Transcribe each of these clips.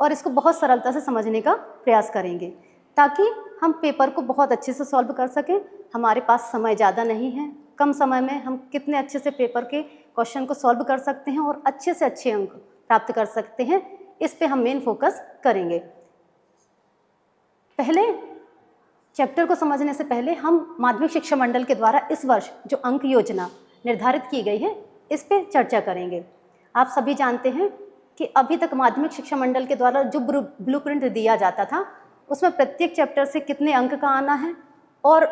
और इसको बहुत सरलता से समझने का प्रयास करेंगे ताकि हम पेपर को बहुत अच्छे से सॉल्व कर सकें। हमारे पास समय ज़्यादा नहीं है, कम समय में हम कितने अच्छे से पेपर के क्वेश्चन को सॉल्व कर सकते हैं और अच्छे से अच्छे अंक प्राप्त कर सकते हैं, इस पे हम मेन फोकस करेंगे। पहले चैप्टर को समझने से पहले हम माध्यमिक शिक्षा मंडल के द्वारा इस वर्ष जो अंक योजना निर्धारित की गई है इस पे चर्चा करेंगे। आप सभी जानते हैं कि अभी तक माध्यमिक शिक्षा मंडल के द्वारा जो ब्लूप्रिंट दिया जाता था उसमें प्रत्येक चैप्टर से कितने अंक का आना है और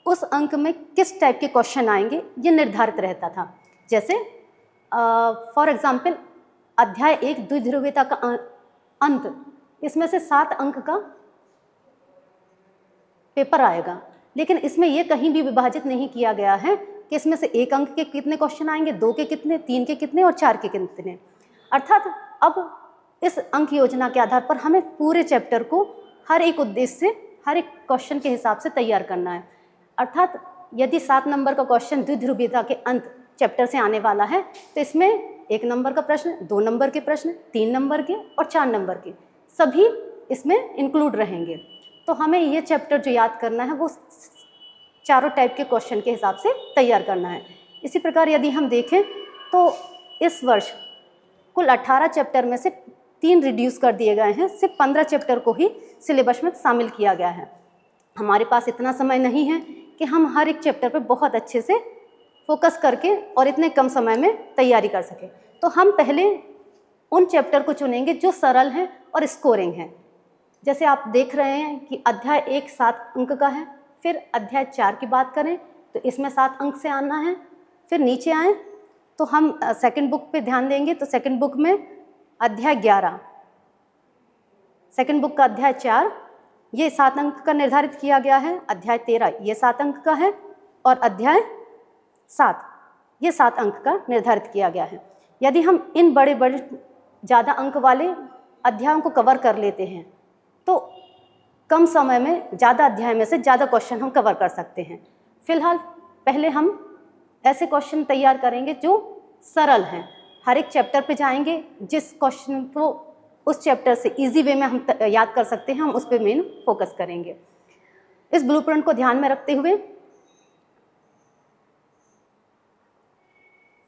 उस अंक में किस टाइप के क्वेश्चन आएंगे ये निर्धारित रहता था। जैसे फॉर एग्जाम्पल अध्याय 1 द्विध्रुवीयता का अंत, इसमें से 7 अंक का पेपर आएगा, लेकिन इसमें ये कहीं भी विभाजित नहीं किया गया है कि इसमें से 1 अंक के कितने क्वेश्चन आएंगे, 2 के कितने, 3 के कितने और 4 के कितने। अर्थात अब इस अंक योजना के आधार पर हमें पूरे चैप्टर को हर एक उद्देश्य से हर एक क्वेश्चन के हिसाब से तैयार करना है। अर्थात यदि 7 नंबर का क्वेश्चन द्विध्रुवीयता के अंत चैप्टर से आने वाला है तो इसमें 1 नंबर का प्रश्न, 2 नंबर के प्रश्न, 3 नंबर के और 4 नंबर के सभी इसमें इंक्लूड रहेंगे। तो हमें ये चैप्टर जो याद करना है वो चारों टाइप के क्वेश्चन के हिसाब से तैयार करना है। इसी प्रकार यदि हम देखें तो इस वर्ष कुल 18 चैप्टर में से 3 रिड्यूस कर दिए गए हैं, सिर्फ 15 चैप्टर को ही सिलेबस में शामिल किया गया है। हमारे पास इतना समय नहीं है कि हम हर एक चैप्टर पर बहुत अच्छे से फोकस करके और इतने कम समय में तैयारी कर सकें। तो हम पहले उन चैप्टर को चुनेंगे जो सरल हैं और स्कोरिंग हैं। जैसे आप देख रहे हैं कि अध्याय 1 7 अंक का है, फिर अध्याय 4 की बात करें तो इसमें 7 अंक से आना है। फिर नीचे आएँ तो हम सेकंड बुक पे ध्यान देंगे तो सेकंड बुक में अध्याय 11, सेकंड बुक का अध्याय 4 ये 7 अंक का निर्धारित किया गया है, अध्याय 13 ये 7 अंक का है और अध्याय 7 ये 7 अंक का निर्धारित किया गया है। यदि हम इन बड़े बड़े ज़्यादा अंक वाले अध्यायों को कवर कर लेते हैं तो कम समय में ज़्यादा अध्याय में से ज़्यादा क्वेश्चन हम कवर कर सकते हैं। फिलहाल पहले हम ऐसे क्वेश्चन तैयार करेंगे जो सरल हैं। हर एक चैप्टर पे जाएंगे, जिस क्वेश्चन को उस चैप्टर से इजी वे में हम याद कर सकते हैं हम उस पर मेन फोकस करेंगे। इस ब्लूप्रिंट को ध्यान में रखते हुए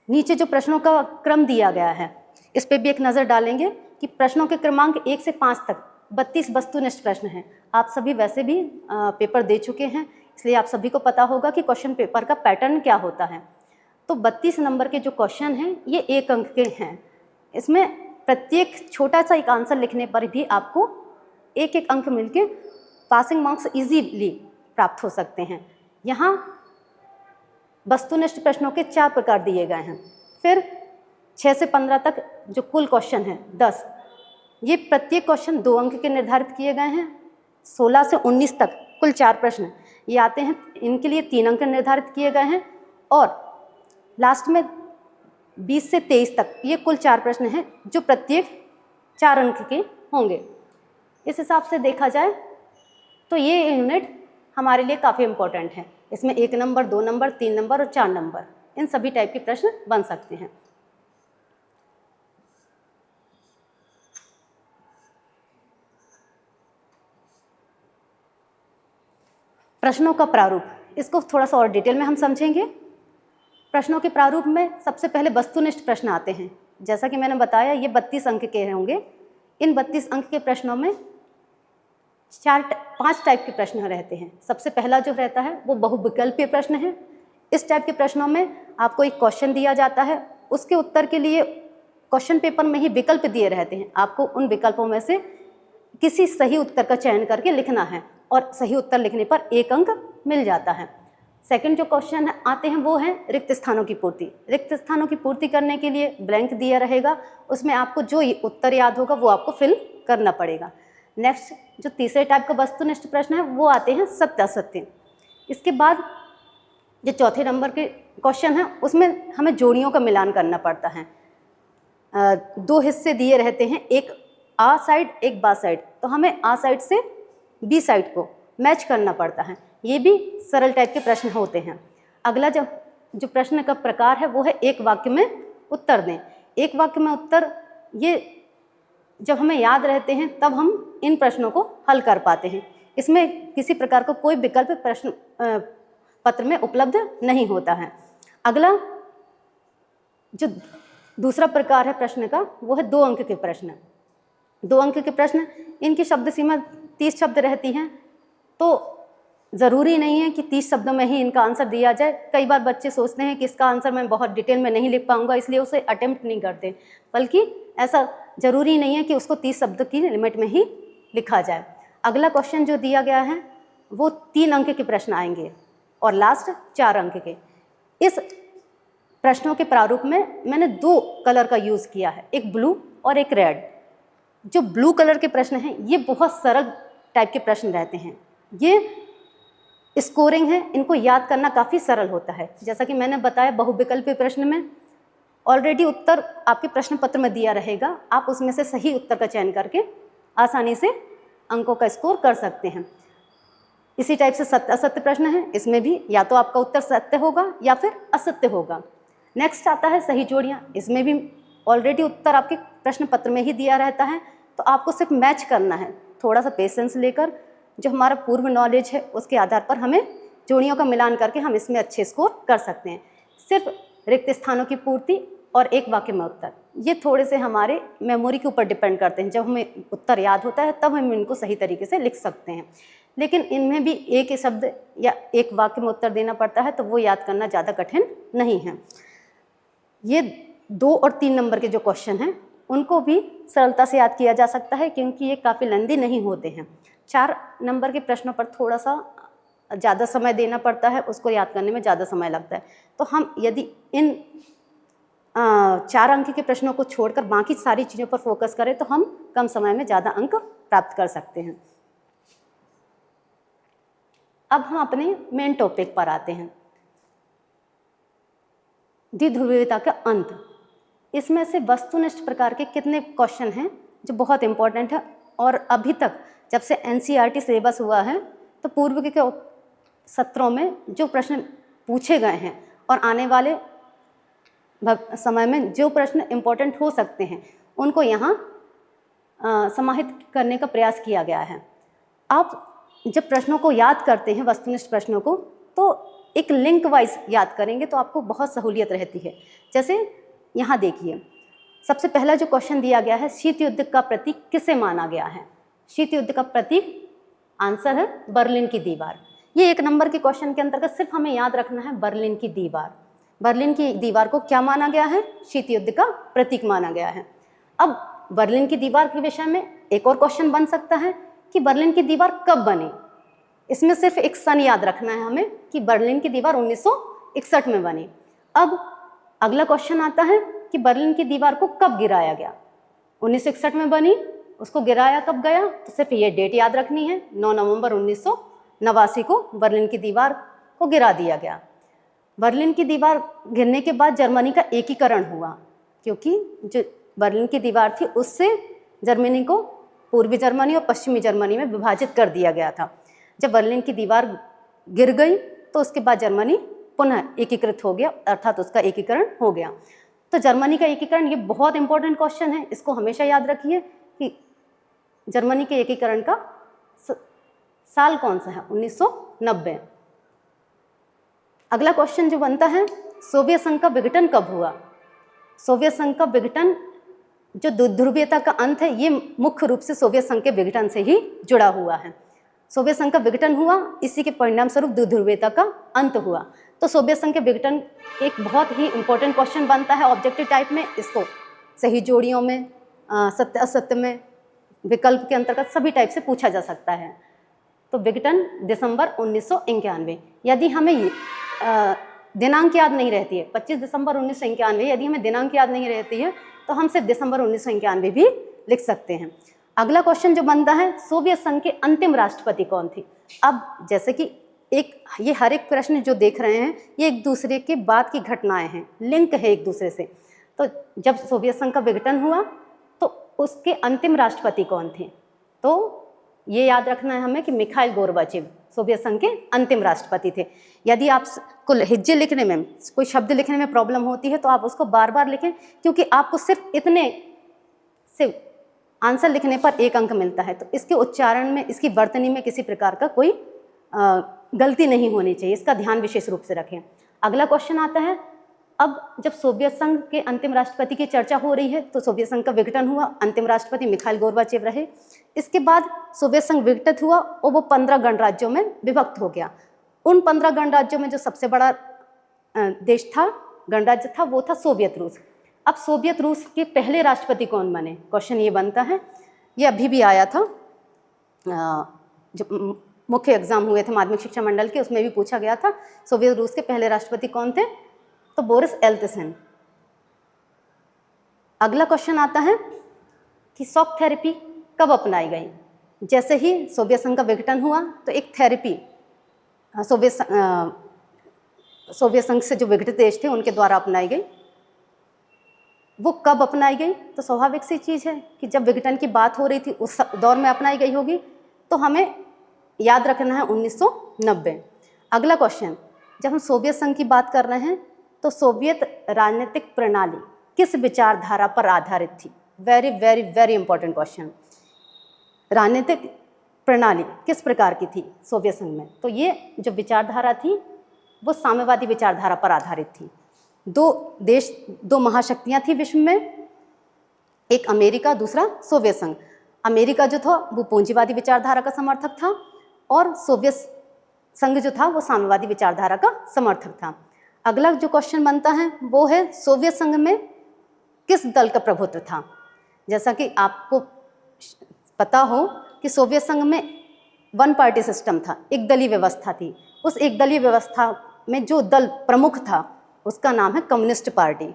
नीचे जो प्रश्नों का क्रम दिया गया है इस पर भी एक नज़र डालेंगे कि प्रश्नों के क्रमांक 1 से 5 तक 32 वस्तुनिष्ठ प्रश्न हैं। आप सभी वैसे भी पेपर दे चुके हैं, इसलिए आप सभी को पता होगा कि क्वेश्चन पेपर का पैटर्न क्या होता है। तो 32 नंबर के जो क्वेश्चन हैं ये 1 अंक के हैं। इसमें प्रत्येक छोटा सा एक आंसर लिखने पर भी आपको 1-1 अंक मिलके पासिंग मार्क्स इजीली प्राप्त हो सकते हैं। यहाँ वस्तुनिष्ठ प्रश्नों के 4 प्रकार दिए गए हैं। फिर 6 से 15 तक जो कुल क्वेश्चन हैं 10, ये प्रत्येक क्वेश्चन 2 अंक के निर्धारित किए गए हैं। 16 से 19 तक कुल 4 प्रश्न ये आते हैं, इनके लिए 3 अंक निर्धारित किए गए हैं। और लास्ट में 20 से 23 तक ये कुल 4 प्रश्न हैं जो प्रत्येक 4 अंक के होंगे। इस हिसाब से देखा जाए तो ये यूनिट हमारे लिए काफ़ी इम्पोर्टेंट है। इसमें 1 नंबर, 2 नंबर, 3 नंबर और 4 नंबर इन सभी टाइप के प्रश्न बन सकते हैं। प्रश्नों का प्रारूप, इसको थोड़ा सा और डिटेल में हम समझेंगे। प्रश्नों के प्रारूप में सबसे पहले वस्तुनिष्ठ प्रश्न आते हैं। जैसा कि मैंने बताया ये 32 अंक के होंगे। इन 32 अंक के प्रश्नों में 5 टाइप के प्रश्न रहते हैं। सबसे पहला जो रहता है वो बहुविकल्पीय प्रश्न है। इस टाइप के प्रश्नों में आपको एक क्वेश्चन दिया जाता है, उसके उत्तर के लिए क्वेश्चन पेपर में ही विकल्प दिए रहते हैं। आपको उन विकल्पों में से किसी सही उत्तर का चयन करके लिखना है और सही उत्तर लिखने पर 1 अंक मिल जाता है। सेकंड जो क्वेश्चन आते हैं वो हैं रिक्त स्थानों की पूर्ति। रिक्त स्थानों की पूर्ति करने के लिए ब्लैंक दिया रहेगा, उसमें आपको जो उत्तर याद होगा वो आपको फिल करना पड़ेगा। नेक्स्ट जो तीसरे टाइप का वस्तुनिष्ठ प्रश्न है वो आते हैं सत्यासत्य। इसके बाद जो चौथे नंबर के क्वेश्चन है उसमें हमें जोड़ियों का मिलान करना पड़ता है। 2 हिस्से दिए रहते हैं, एक आ साइड एक बा साइड, तो हमें आ साइड से बी साइड को मैच करना पड़ता है। ये भी सरल टाइप के प्रश्न होते हैं। अगला जो प्रश्न का प्रकार है वो है एक वाक्य में उत्तर दें। एक वाक्य में उत्तर, ये जब हमें याद रहते हैं तब हम इन प्रश्नों को हल कर पाते हैं। इसमें किसी प्रकार का कोई विकल्प प्रश्न पत्र में उपलब्ध नहीं होता है। अगला जो दूसरा प्रकार है प्रश्न का, वो है 2 अंक के प्रश्न। 2 अंक के प्रश्न, इनकी शब्द सीमा 30 शब्द रहती हैं, तो ज़रूरी नहीं है कि 30 शब्दों में ही इनका आंसर दिया जाए। कई बार बच्चे सोचते हैं कि इसका आंसर मैं बहुत डिटेल में नहीं लिख पाऊंगा, इसलिए उसे अटेम्प्ट नहीं करते, बल्कि ऐसा ज़रूरी नहीं है कि उसको 30 शब्द की लिमिट में ही लिखा जाए। अगला क्वेश्चन जो दिया गया है वो 3 अंक के प्रश्न आएंगे और लास्ट 4 अंक के। इस प्रश्नों के प्रारूप में मैंने 2 कलर का यूज़ किया है, एक ब्लू और एक रेड। जो ब्लू कलर के प्रश्न हैं ये बहुत सरल टाइप के प्रश्न रहते हैं, ये स्कोरिंग है, इनको याद करना काफ़ी सरल होता है। जैसा कि मैंने बताया, बहुविकल्पीय प्रश्न में ऑलरेडी उत्तर आपके प्रश्न पत्र में दिया रहेगा, आप उसमें से सही उत्तर का चयन करके आसानी से अंकों का स्कोर कर सकते हैं। इसी टाइप से सत्य असत्य प्रश्न है, इसमें भी या तो आपका उत्तर सत्य होगा या फिर असत्य होगा। नेक्स्ट आता है सही जोड़ियाँ, इसमें भी ऑलरेडी उत्तर आपके प्रश्न पत्र में ही दिया रहता है, तो आपको सिर्फ मैच करना है, थोड़ा सा पेशेंस लेकर। जो हमारा पूर्व नॉलेज है उसके आधार पर हमें जोड़ियों का मिलान करके हम इसमें अच्छे स्कोर कर सकते हैं। सिर्फ रिक्त स्थानों की पूर्ति और एक वाक्य में उत्तर, ये थोड़े से हमारे मेमोरी के ऊपर डिपेंड करते हैं। जब हमें उत्तर याद होता है तब हम इनको सही तरीके से लिख सकते हैं, लेकिन इनमें भी एक ही शब्द या एक वाक्य में उत्तर देना पड़ता है, तो वो याद करना ज़्यादा कठिन नहीं है। ये 2 और 3 नंबर के जो क्वेश्चन हैं उनको भी सरलता से याद किया जा सकता है, क्योंकि ये काफ़ी लंबी नहीं होते हैं। 4 नंबर के प्रश्नों पर थोड़ा सा ज़्यादा समय देना पड़ता है, उसको याद करने में ज़्यादा समय लगता है। तो हम यदि इन 4 अंक के प्रश्नों को छोड़कर बाकी सारी चीज़ों पर फोकस करें तो हम कम समय में ज़्यादा अंक प्राप्त कर सकते हैं। अब हम अपने मेन टॉपिक पर आते हैं, द्विध्रुवीयता का अंत। इसमें से वस्तुनिष्ठ प्रकार के कितने क्वेश्चन हैं जो बहुत इंपॉर्टेंट है, और अभी तक जब से NCERT सिलेबस हुआ है तो पूर्व के सत्रों में जो प्रश्न पूछे गए हैं और आने वाले समय में जो प्रश्न इम्पोर्टेंट हो सकते हैं उनको यहाँ समाहित करने का प्रयास किया गया है। आप जब प्रश्नों को याद करते हैं, वस्तुनिष्ठ प्रश्नों को, तो एक लिंक वाइज याद करेंगे तो आपको बहुत सहूलियत रहती है। जैसे यहाँ देखिए, सबसे पहला जो क्वेश्चन दिया गया है, शीत युद्ध का प्रतीक किसे माना गया है? शीत युद्ध का प्रतीक आंसर है बर्लिन की दीवार। ये 1 नंबर के क्वेश्चन के अंतर्गत सिर्फ हमें याद रखना है बर्लिन की दीवार। बर्लिन की दीवार को क्या माना गया है? शीत युद्ध का प्रतीक माना गया है। अब बर्लिन की दीवार के विषय में एक और क्वेश्चन बन सकता है कि बर्लिन की दीवार कब बनी। इसमें सिर्फ एक सन याद रखना है हमें कि बर्लिन की दीवार 1961 में बनी। अब अगला क्वेश्चन आता है कि बर्लिन की दीवार को कब गिराया गया? 1961 में बनी, उसको गिराया कब गया? तो सिर्फ ये डेट याद रखनी है, 9 नवंबर 1989 को बर्लिन की दीवार को गिरा दिया गया। बर्लिन की दीवार गिरने के बाद जर्मनी का एकीकरण हुआ, क्योंकि जो बर्लिन की दीवार थी उससे जर्मनी को पूर्वी जर्मनी और पश्चिमी जर्मनी में विभाजित कर दिया गया था। जब बर्लिन की दीवार गिर गई तो उसके बाद जर्मनी पुनः एकीकृत हो गया, अर्थात उसका एकीकरण हो गया। तो जर्मनी का एकीकरण ये बहुत इंपॉर्टेंट क्वेश्चन है, इसको हमेशा याद रखिए कि जर्मनी के एकीकरण का साल कौन सा है? 1990। अगला क्वेश्चन जो बनता है, सोवियत संघ का विघटन कब हुआ? सोवियत संघ का विघटन, जो ध्रुवीयता का अंत है, ये मुख्य रूप से सोवियत संघ के विघटन से ही जुड़ा हुआ है। सोवियत संघ का विघटन हुआ, इसी के परिणाम स्वरूप ध्रुवीयता का अंत हुआ। तो सोवियत संघ के विघटन एक बहुत ही इंपॉर्टेंट क्वेश्चन बनता है ऑब्जेक्टिव टाइप में। इसको सही जोड़ियों में, सत्य असत्य में, विकल्प के अंतर्गत सभी टाइप से पूछा जा सकता है। तो विघटन दिसंबर 1991। यदि हमें दिनांक याद नहीं रहती है, 25 दिसंबर 1991, यदि हमें दिनांक याद नहीं रहती है तो हम सिर्फ दिसंबर 1991 भी लिख सकते हैं। अगला क्वेश्चन जो बनता है, सोवियत संघ के अंतिम राष्ट्रपति कौन थे? अब जैसे कि ये हर एक प्रश्न जो देख रहे हैं ये एक दूसरे के बाद की घटनाएं हैं, लिंक है एक दूसरे से। तो जब सोवियत संघ का विघटन हुआ तो उसके अंतिम राष्ट्रपति कौन थे? तो ये याद रखना है हमें कि मिखाइल गोर्बाचेव सोवियत संघ के अंतिम राष्ट्रपति थे। यदि आपको हिज्जे लिखने में, कोई शब्द लिखने में प्रॉब्लम होती है तो आप उसको बार बार लिखें, क्योंकि आपको सिर्फ इतने से आंसर लिखने पर 1 अंक मिलता है। तो इसके उच्चारण में, इसकी वर्तनी में किसी प्रकार का कोई गलती नहीं होनी चाहिए, इसका ध्यान विशेष रूप से रखें। अगला क्वेश्चन आता है, अब जब सोवियत संघ के अंतिम राष्ट्रपति की चर्चा हो रही है तो सोवियत संघ का विघटन हुआ, अंतिम राष्ट्रपति मिखाइल गोर्बाचेव रहे। इसके बाद सोवियत संघ विघटित हुआ और वो 15 गणराज्यों में विभक्त हो गया। उन 15 गणराज्यों में जो सबसे बड़ा देश था, गणराज्य था, वो था सोवियत रूस। अब सोवियत रूस के पहले राष्ट्रपति कौन बने, क्वेश्चन ये बनता है। ये अभी भी आया था, जो मुख्य एग्जाम हुए थे माध्यमिक शिक्षा मंडल के, उसमें भी पूछा गया था सोवियत रूस के पहले राष्ट्रपति कौन थे, तो बोरिस एल्त्सिन। अगला क्वेश्चन आता है कि शॉक थेरेपी कब अपनाई गई। जैसे ही सोवियत संघ का विघटन हुआ तो एक थेरेपी सोवियत संघ से जो विघटित देश थे उनके द्वारा अपनाई गई। वो कब अपनाई गई, तो स्वाभाविक सी चीज़ है कि जब विघटन की बात हो रही थी उस दौर में अपनाई गई होगी, तो हमें याद रखना है 1990। अगला क्वेश्चन, जब हम सोवियत संघ की बात कर रहे हैं तो सोवियत राजनीतिक प्रणाली किस विचारधारा पर आधारित थी। Very very very important question. राजनीतिक प्रणाली किस प्रकार की थी सोवियत संघ में, तो ये जो विचारधारा थी वो साम्यवादी विचारधारा पर आधारित थी। 2 महाशक्तियाँ थी विश्व में, एक अमेरिका, दूसरा सोवियत संघ। अमेरिका जो था वो पूंजीवादी विचारधारा का समर्थक था और सोवियत संघ जो था वो साम्यवादी विचारधारा का समर्थक था। अगला जो क्वेश्चन बनता है वो है, सोवियत संघ में किस दल का प्रभुत्व था। जैसा कि आपको पता हो कि सोवियत संघ में 1 पार्टी सिस्टम था, एक दलीय व्यवस्था थी। उस एक दलीय व्यवस्था में जो दल प्रमुख था उसका नाम है कम्युनिस्ट पार्टी।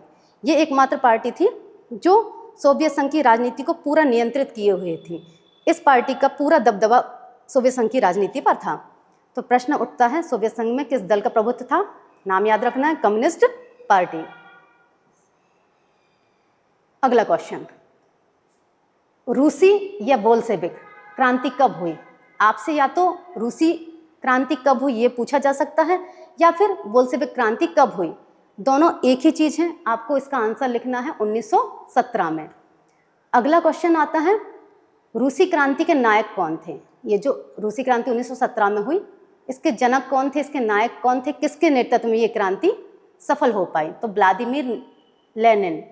ये एकमात्र पार्टी थी जो सोवियत संघ की राजनीति को पूरा नियंत्रित किए हुए थी। इस पार्टी का पूरा दबदबा सोवियत संघ की राजनीति पर था। तो प्रश्न उठता है, सोवियत संघ में किस दल का प्रभुत्व था। नाम याद रखना है, कम्युनिस्ट पार्टी। अगला क्वेश्चन, रूसी या बोल्शेविक क्रांति कब हुई। आपसे या तो रूसी क्रांति कब हुई ये पूछा जा सकता है या फिर बोल्शेविक क्रांति कब हुई। दोनों एक ही चीज़ है, आपको इसका आंसर लिखना है 1917 में। अगला क्वेश्चन आता है, रूसी क्रांति के नायक कौन थे। ये जो रूसी क्रांति 1917 में हुई, इसके जनक कौन थे, इसके नायक कौन थे, किसके नेतृत्व में ये क्रांति सफल हो पाई। तो व्लादिमीर लेनिन,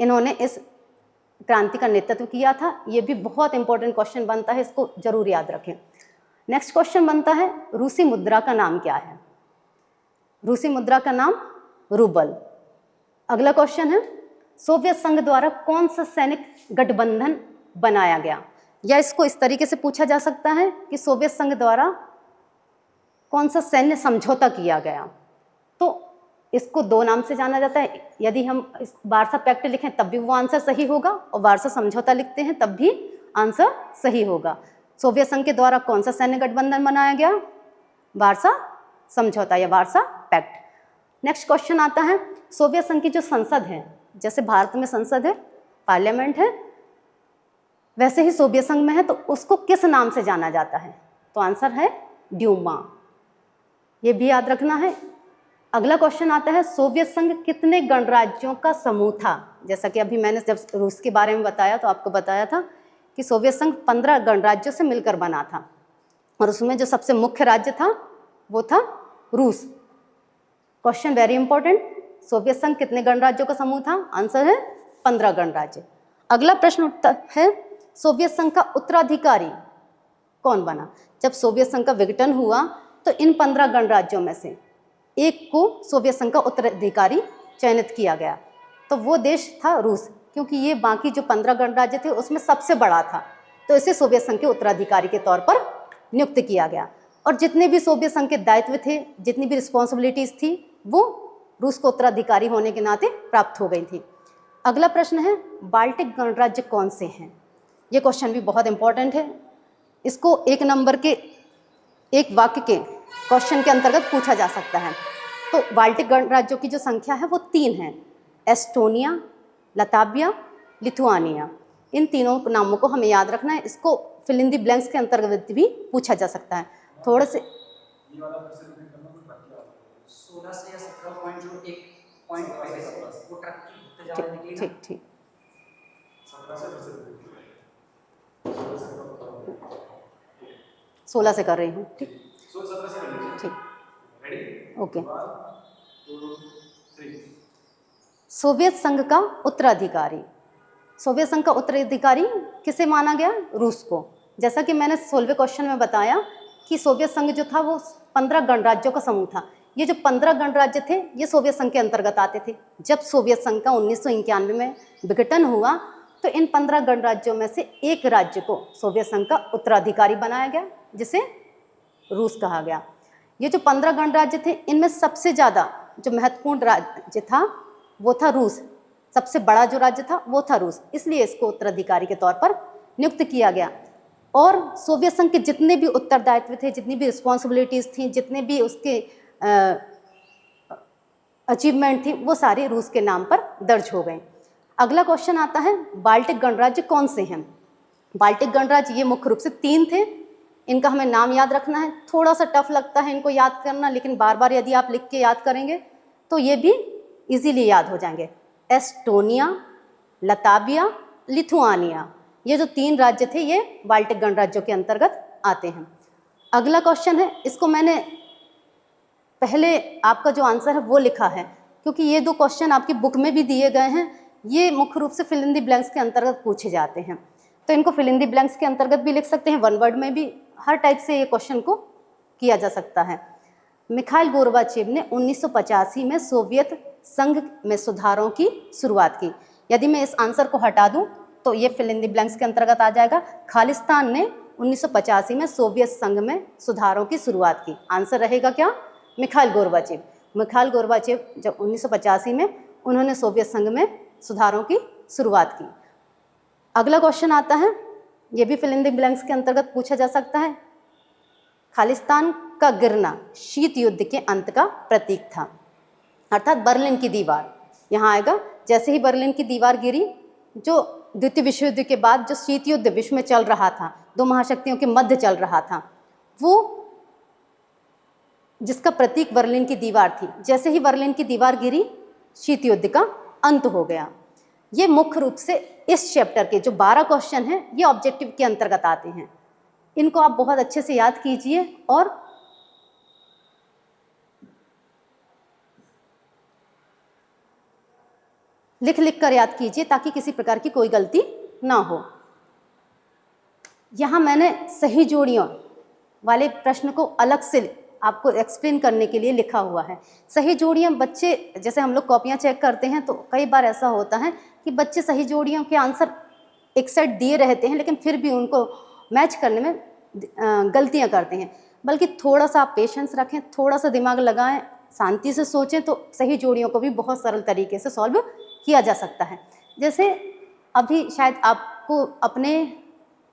इन्होंने इस क्रांति का नेतृत्व किया था। ये भी बहुत इंपॉर्टेंट क्वेश्चन बनता है, इसको जरूर याद रखें। नेक्स्ट क्वेश्चन बनता है, रूसी मुद्रा का नाम क्या है। रूसी मुद्रा का नाम रूबल। अगला क्वेश्चन है, सोवियत संघ द्वारा कौन सा सैनिक गठबंधन बनाया गया। या इसको इस तरीके से पूछा जा सकता है कि सोवियत संघ द्वारा कौन सा सैन्य समझौता किया गया। तो इसको 2 नाम से जाना जाता है। यदि हम इस वार्सा पैक्ट लिखें तब भी वो आंसर सही होगा, और वार्सा समझौता लिखते हैं तब भी आंसर सही होगा। सोवियत संघ के द्वारा कौन सा सैन्य गठबंधन बनाया गया, वार्सा समझौता या वार्सा पैक्ट। नेक्स्ट क्वेश्चन आता है, सोवियत संघ की जो संसद है, जैसे भारत में संसद है, पार्लियामेंट है, वैसे ही सोवियत संघ में है, तो उसको किस नाम से जाना जाता है। तो आंसर है ड्यूमा। ये भी याद रखना है। अगला क्वेश्चन आता है, सोवियत संघ कितने गणराज्यों का समूह था। जैसा कि अभी मैंने जब रूस के बारे में बताया तो आपको बताया था कि सोवियत संघ 15 गणराज्यों से मिलकर बना था, और उसमें जो सबसे मुख्य राज्य था वो था रूस। क्वेश्चन वेरी इंपॉर्टेंट, सोवियत संघ कितने गणराज्यों का समूह था। आंसर है 15 गणराज्य। अगला प्रश्न उठता है, सोवियत संघ का उत्तराधिकारी कौन बना। जब सोवियत संघ का विघटन हुआ तो इन 15 गणराज्यों में से एक को सोवियत संघ का उत्तराधिकारी चयनित किया गया, तो वो देश था रूस, क्योंकि ये बाकी जो 15 गणराज्य थे उसमें सबसे बड़ा था, तो इसे सोवियत संघ के उत्तराधिकारी के तौर पर नियुक्त किया गया। और जितने भी सोवियत संघ के दायित्व थे, जितनी भी रिस्पॉन्सिबिलिटीज़ थी, वो रूस को उत्तराधिकारी होने के नाते प्राप्त हो गई थी। अगला प्रश्न है, बाल्टिक गणराज्य कौन से हैं। ये क्वेश्चन भी बहुत इंपॉर्टेंट है, इसको 1 नंबर के एक वाक्य के क्वेश्चन के अंतर्गत पूछा जा सकता है। तो बाल्टिक गणराज्यों की जो संख्या है वो 3 है, एस्टोनिया, लताविया, लिथुआनिया। इन तीनों नामों को हमें याद रखना है। इसको फिल इन द ब्लैंक्स के अंतर्गत भी पूछा जा सकता है। थोड़े से 16 से या 17 पॉइंट जो एक पॉइंट पहले से वो ट्रैक होते जा रहे हैं, ठीक ठीक। 16 से कर रही हूँ, ठीक 17 से कर लीजिए। ठीक, रेडी? ओके। 1 2 3। सोवियत संघ का उत्तराधिकारी, सोवियत संघ का उत्तराधिकारी किसे माना गया? रूस को। जैसा कि मैंने 16वें क्वेश्चन में बताया कि सोवियत संघ जो था वो 15 गणराज्यों का समूह था। ये जो 15 गणराज्य थे ये सोवियत संघ के अंतर्गत आते थे। जब सोवियत संघ का 1991 में विघटन हुआ तो इन 15 गणराज्यों में से एक राज्य को सोवियत संघ का उत्तराधिकारी बनाया गया, जिसे रूस कहा गया। ये जो 15 गणराज्य थे इनमें सबसे ज़्यादा जो महत्वपूर्ण राज्य था वो था रूस। सबसे बड़ा जो राज्य था वो था रूस, इसलिए इसको उत्तराधिकारी के तौर पर नियुक्त किया गया। और सोवियत संघ के जितने भी उत्तरदायित्व थे, जितनी भी रिस्पॉन्सिबिलिटीज़ थी, जितने भी उसके अचीवमेंट थी, वो सारे रूस के नाम पर दर्ज हो गए। अगला क्वेश्चन आता है बाल्टिक गणराज्य कौन से हैं? बाल्टिक गणराज्य ये मुख्य रूप से 3 थे। इनका हमें नाम याद रखना है। थोड़ा सा टफ लगता है इनको याद करना, लेकिन बार बार यदि आप लिख के याद करेंगे तो ये भी इजीली याद हो जाएंगे। एस्टोनिया, लताविया, लिथुआनिया, ये जो 3 राज्य थे ये बाल्टिक गणराज्यों के अंतर्गत आते हैं। अगला क्वेश्चन है, इसको मैंने पहले आपका जो आंसर है वो लिखा है, क्योंकि ये 2 क्वेश्चन आपकी बुक में भी दिए गए हैं। ये मुख्य रूप से फिल इन द ब्लैंक्स के अंतर्गत पूछे जाते हैं, तो इनको फिल इन द ब्लैंक्स के अंतर्गत भी लिख सकते हैं, वन वर्ड में भी, हर टाइप से ये क्वेश्चन को किया जा सकता है। मिखाइल गोर्बाचेव ने 1985 में सोवियत संघ में सुधारों की शुरुआत की। यदि मैं इस आंसर को हटा दूं तो ये फिल इन द ब्लैंक्स के अंतर्गत आ जाएगा। खालिस्तान ने 1985 में सोवियत संघ में सुधारों की शुरुआत की। आंसर रहेगा क्या? Mikhail Gorbachev. मिखाइल गोर्बाचेव जब 1985 में उन्होंने सोवियत संघ में सुधारों की शुरुआत की। अगला क्वेश्चन आता है, ये भी फिल इन द ब्लैंक्स के अंतर्गत पूछा जा सकता है। खालिस्तान का गिरना शीत युद्ध के अंत का प्रतीक था, अर्थात बर्लिन की दीवार यहाँ आएगा। जैसे ही बर्लिन की दीवार गिरी, जो द्वितीय विश्व युद्ध के बाद जो शीत युद्ध विश्व में चल रहा था, 2 महाशक्तियों के मध्य चल रहा था, वो जिसका प्रतीक बर्लिन की दीवार थी, जैसे ही बर्लिन की दीवार गिरी शीत युद्ध का अंत हो गया। ये मुख्य रूप से इस चैप्टर के जो 12 क्वेश्चन हैं ये ऑब्जेक्टिव के अंतर्गत आते हैं। इनको आप बहुत अच्छे से याद कीजिए और लिख लिख कर याद कीजिए ताकि किसी प्रकार की कोई गलती ना हो। यहाँ मैंने सही जोड़ियों वाले प्रश्न को अलग से आपको एक्सप्लेन करने के लिए लिखा हुआ है। सही जोड़ियाँ बच्चे, जैसे हम लोग कॉपियाँ चेक करते हैं तो कई बार ऐसा होता है कि बच्चे सही जोड़ियों के आंसर एक सेट दिए रहते हैं, लेकिन फिर भी उनको मैच करने में गलतियाँ करते हैं। बल्कि थोड़ा सा आप पेशेंस रखें, थोड़ा सा दिमाग लगाएं, शांति से सोचें तो सही जोड़ियों को भी बहुत सरल तरीके से सॉल्व किया जा सकता है। जैसे अभी शायद आपको अपने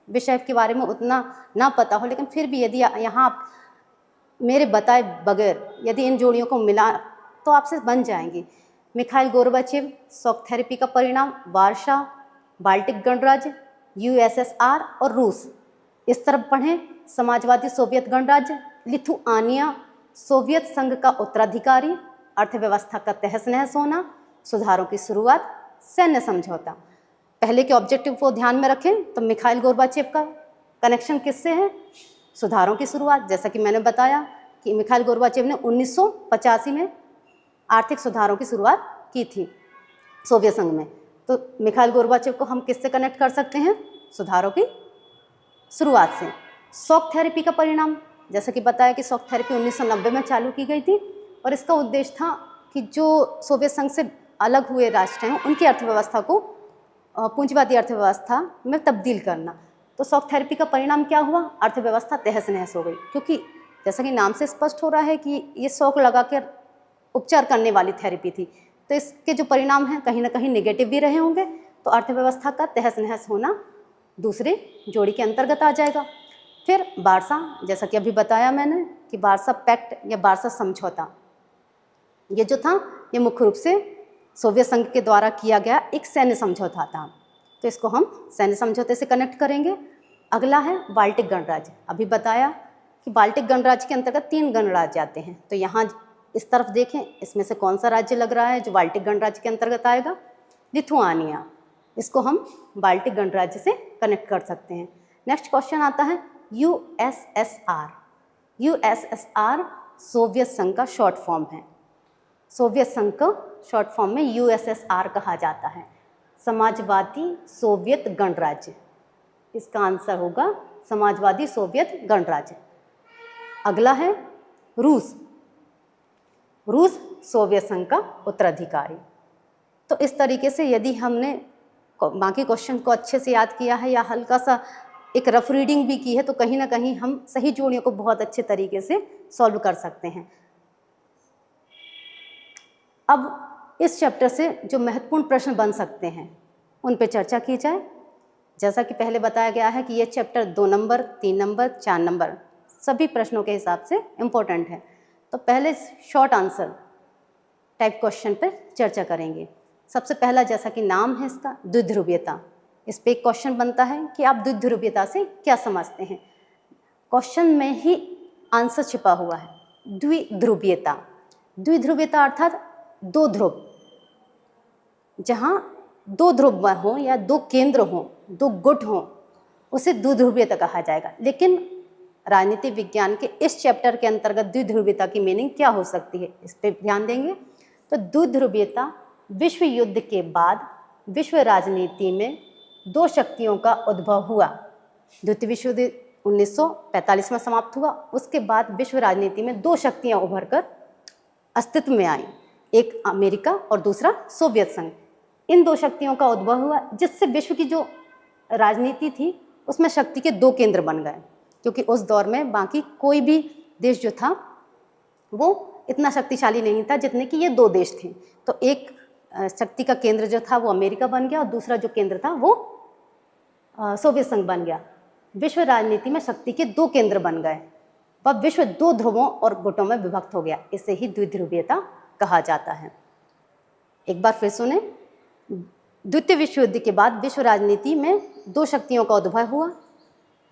विषय के बारे में उतना ना पता हो, लेकिन फिर भी यदि यहाँ आप मेरे बताए बगैर यदि इन जोड़ियों को मिला तो आपसे बन जाएंगी। मिखाइल गोर्बाचेव, शॉक थेरेपी का परिणाम, वार्शा, बाल्टिक गणराज्य, यूएसएसआर और रूस। इस तरफ पढ़ें, समाजवादी सोवियत गणराज्य, लिथुआनिया, सोवियत संघ का उत्तराधिकारी, अर्थव्यवस्था का तहस नहस होना, सुधारों की शुरुआत, सैन्य समझौता। पहले के ऑब्जेक्टिव को ध्यान में रखें तो मिखाइल गोर्बाचेव का कनेक्शन किससे है? सुधारों की शुरुआत। जैसा कि मैंने बताया कि मिखाइल गोर्बाचेव ने 1985 में आर्थिक सुधारों की शुरुआत की थी सोवियत संघ में, तो मिखाइल गोर्बाचेव को हम किससे कनेक्ट कर सकते हैं? सुधारों की शुरुआत से। शॉक थेरेपी का परिणाम, जैसा कि बताया कि शॉक थेरेपी 1990 में चालू की गई थी और इसका उद्देश्य था कि जो सोवियत संघ से अलग हुए राष्ट्र हैं उनकी अर्थव्यवस्था को पूंजीवादी अर्थव्यवस्था में तब्दील करना। तो शॉक थेरेपी का परिणाम क्या हुआ? अर्थव्यवस्था तहस नहस हो गई, क्योंकि जैसा कि नाम से स्पष्ट हो रहा है कि ये शॉक लगाकर उपचार करने वाली थेरेपी थी, तो इसके जो परिणाम हैं कहीं ना कहीं नेगेटिव भी रहे होंगे। तो अर्थव्यवस्था का तहस नहस होना दूसरे जोड़ी के अंतर्गत आ जाएगा। फिर वार्सा, जैसा कि अभी बताया मैंने कि वार्सा पैक्ट या वार्सा समझौता, ये जो था ये मुख्य रूप से सोवियत संघ के द्वारा किया गया एक सैन्य समझौता था, तो इसको हम सैन्य समझौते से कनेक्ट करेंगे। अगला है बाल्टिक गणराज्य। अभी बताया कि बाल्टिक गणराज्य के अंतर्गत 3 गणराज्य आते हैं, तो यहाँ इस तरफ देखें, इसमें से कौन सा राज्य लग रहा है जो बाल्टिक गणराज्य के अंतर्गत आएगा? लिथुआनिया। इसको हम बाल्टिक गणराज्य से कनेक्ट कर सकते हैं। नेक्स्ट क्वेश्चन आता है, यूएसएसआर। यूएसएसआर सोवियत संघ का शॉर्ट फॉर्म है। सोवियत संघ को शॉर्ट फॉर्म में यूएसएसआर कहा जाता है, समाजवादी सोवियत गणराज्य। इसका आंसर होगा समाजवादी सोवियत गणराज्य। अगला है रूस। रूस सोवियत संघ का उत्तराधिकारी। तो इस तरीके से यदि हमने बाकी क्वेश्चन को अच्छे से याद किया है या हल्का सा एक रफ रीडिंग भी की है तो कहीं ना कहीं हम सही जोड़ियों को बहुत अच्छे तरीके से सॉल्व कर सकते हैं। अब इस चैप्टर से जो महत्वपूर्ण प्रश्न बन सकते हैं उन पे चर्चा की जाए। जैसा कि पहले बताया गया है कि ये चैप्टर 2 नंबर, 3 नंबर, 4 नंबर सभी प्रश्नों के हिसाब से इम्पोर्टेंट है। तो पहले शॉर्ट आंसर टाइप क्वेश्चन पर चर्चा करेंगे। सबसे पहला, जैसा कि नाम है इसका, द्विध्रुवीयता। इस पे एक क्वेश्चन बनता है कि आप द्विध्रुवीयता से क्या समझते हैं। क्वेश्चन में ही आंसर छिपा हुआ है। द्विध्रुवीयता, द्विध्रुवीयता अर्थात दो ध्रुव, जहाँ दो ध्रुव हों या दो केंद्र हों, दो गुट हों, उसे द्विध्रुवीयता कहा जाएगा। लेकिन राजनीति विज्ञान के इस चैप्टर के अंतर्गत द्विध्रुवीयता की मीनिंग क्या हो सकती है, इस पर ध्यान देंगे। तो द्विध्रुवीयता विश्व युद्ध के बाद विश्व राजनीति में दो शक्तियों का उद्भव हुआ। द्वितीय विश्व युद्ध 1945 में समाप्त हुआ। उसके बाद विश्व राजनीति में दो शक्तियां उभरकर अस्तित्व में आई, एक अमेरिका और दूसरा सोवियत संघ। इन दो शक्तियों का उद्भव हुआ जिससे विश्व की जो राजनीति थी उसमें शक्ति के दो केंद्र बन गए, क्योंकि उस दौर में बाकी कोई भी देश जो था वो इतना शक्तिशाली नहीं था जितने कि ये दो देश थे। तो एक शक्ति का केंद्र जो था वो अमेरिका बन गया और दूसरा जो केंद्र था वो सोवियत संघ बन गया। विश्व राजनीति में शक्ति के दो केंद्र बन गए, वह विश्व दो ध्रुवों और गुटों में विभक्त हो गया। इसे ही द्विध्रुवीयता कहा जाता है। एक बार फिर सुने, द्वितीय विश्व युद्ध के बाद विश्व राजनीति में दो शक्तियों का उद्भव हुआ।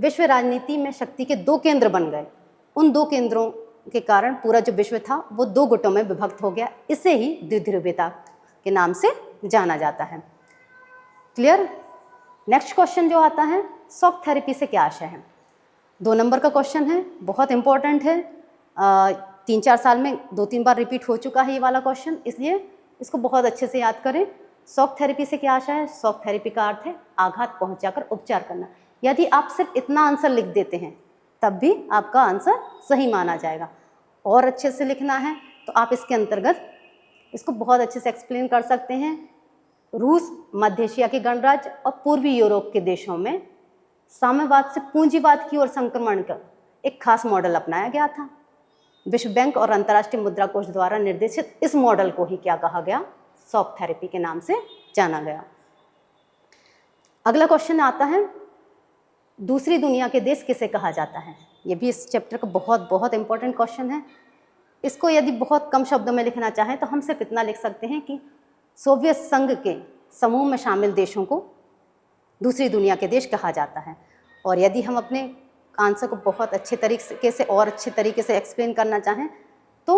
विश्व राजनीति में शक्ति के दो केंद्र बन गए। उन दो केंद्रों के कारण पूरा जो विश्व था वो दो गुटों में विभक्त हो गया। इसे ही द्विध्रुवीयता के नाम से जाना जाता है। क्लियर? नेक्स्ट क्वेश्चन जो आता है, शॉक थेरेपी से क्या आशय है। 2 नंबर का क्वेश्चन है, बहुत इंपॉर्टेंट है। 3-4 साल में 2-3 बार रिपीट हो चुका है ये वाला क्वेश्चन, इसलिए इसको बहुत अच्छे से याद करें। शॉक थेरेपी से क्या आशय है। शॉक थेरेपी का अर्थ है आघात पहुंचाकर उपचार करना। यदि आप सिर्फ इतना आंसर लिख देते हैं तब भी आपका आंसर सही माना जाएगा। और अच्छे से लिखना है तो आप इसके अंतर्गत इसको बहुत अच्छे से एक्सप्लेन कर सकते हैं। रूस, मध्य एशिया के गणराज्य और पूर्वी यूरोप के देशों में साम्यवाद से पूंजीवाद की ओर संक्रमण का एक खास मॉडल अपनाया गया था। विश्व बैंक और अंतर्राष्ट्रीय मुद्रा कोष द्वारा निर्देशित इस मॉडल को ही क्या कहा गया, शॉक थेरेपी के नाम से जाना गया। अगला क्वेश्चन आता है, दूसरी दुनिया के देश किसे कहा जाता है। ये भी इस चैप्टर का बहुत बहुत इंपॉर्टेंट क्वेश्चन है। इसको यदि बहुत कम शब्दों में लिखना चाहें तो हम सिर्फ इतना लिख सकते हैं कि सोवियत संघ के समूह में शामिल देशों को दूसरी दुनिया के देश कहा जाता है। और यदि हम अपने आंसर को बहुत अच्छे तरीके से और अच्छे तरीके से एक्सप्लेन करना चाहें तो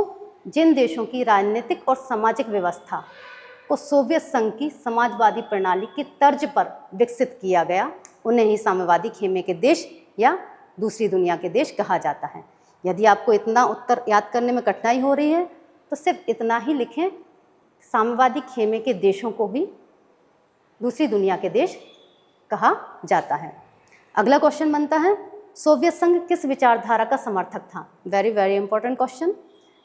जिन देशों की राजनीतिक और सामाजिक व्यवस्था को सोवियत संघ की समाजवादी प्रणाली की तर्ज पर विकसित किया गया, उन्हें ही साम्यवादी खेमे के देश या दूसरी दुनिया के देश कहा जाता है। यदि आपको इतना उत्तर याद करने में कठिनाई हो रही है तो सिर्फ इतना ही लिखें, साम्यवादी खेमे के देशों को ही दूसरी दुनिया के देश कहा जाता है। अगला क्वेश्चन बनता है, सोवियत संघ किस विचारधारा का समर्थक था। Very very important question.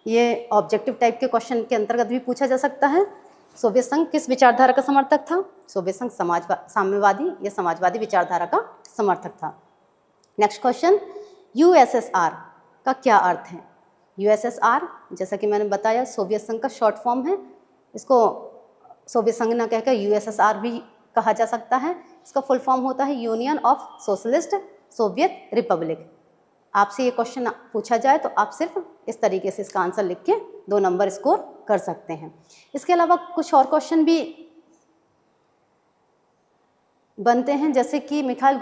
ये ऑब्जेक्टिव टाइप के क्वेश्चन के अंतर्गत भी पूछा जा सकता है। सोवियत संघ किस विचारधारा का समर्थक था। सोवियत संघ साम्यवादी या समाजवादी विचारधारा का समर्थक था। नेक्स्ट क्वेश्चन, यूएसएसआर का क्या अर्थ है। यूएसएसआर जैसा कि मैंने बताया सोवियत संघ का शॉर्ट फॉर्म है। इसको सोवियत संघ ना कहकर यूएसएसआर भी कहा जा सकता है। इसका फुल फॉर्म होता है union of socialist Soviet Republic. आपसे ये क्वेश्चन पूछा जाए तो आप सिर्फ इस तरीके से इसका आंसर लिख के 2 नंबर स्कोर कर सकते हैं। इसके अलावा कुछ और क्वेश्चन भी बनते हैं, जैसे कि मिखाइल